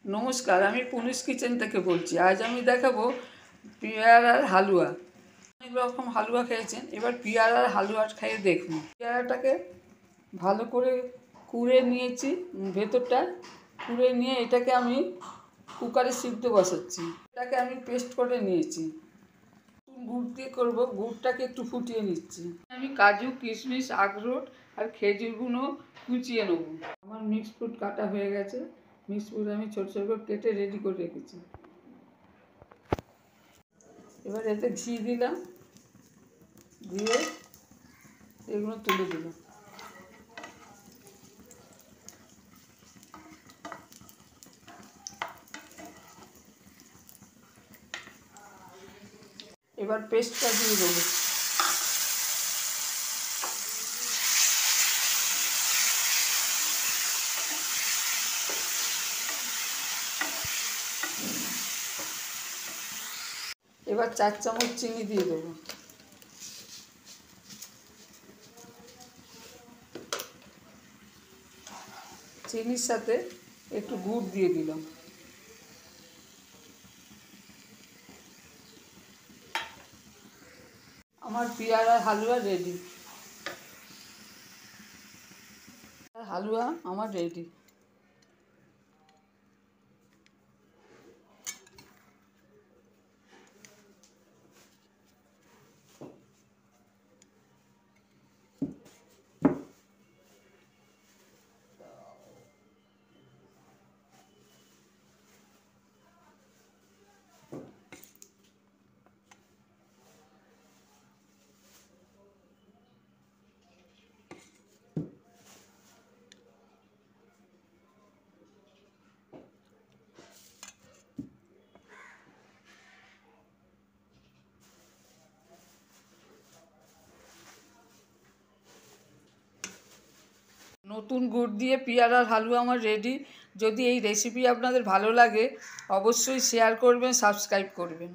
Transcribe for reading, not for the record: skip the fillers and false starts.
নমস্কার, আমি police kitchen থেকে বলছি। আজ আমি দেখাবো পেয়ারার হালুয়া। অনেক রকম হালুয়া খেয়েছেন, এবার পেয়ারার হালুয়া খেয়ে দেখুন। পেয়ারাটাকে ভালো করে কুড়ে নিয়েছি, ভেতরটা কুড়ে নিয়ে এটাকে আমি কুকারে সিদ্ধ বসাচ্ছি। এটাকে আমি পেস্ট করে নিয়েছি। গুড় দিয়ে করবো, গুড়টাকে একটু ফুটিয়ে নিচ্ছি। আমি কাজু, কিশমিশ, আখরোট আর খেজুরগুলো কুচিয়ে নেবো। আমার মিক্স ফ্রুট কাটা হয়ে গেছে। মিক্স ফ্রুট আমি ছোট ছোট করে কেটে রেডি করে রেখেছি। এবার এতে ঘি দিলাম, দিয়ে এগুলো তুলে দিলাম। এবার পেস্টটা দিয়ে দেবো। এবার 4 চামচ চিনি দিয়ে দেবো। চিনির সাথে একটু গুড় দিয়ে দিলাম। আমার পেয়ারার হালুয়া রেডি। হালুয়া আমার রেডি। নতুন গুড় দিয়ে পেয়ারার হালুয়া আমার রেডি। যদি এই রেসিপি আপনাদের ভালো লাগে অবশ্যই শেয়ার করবেন, সাবস্ক্রাইব করবেন।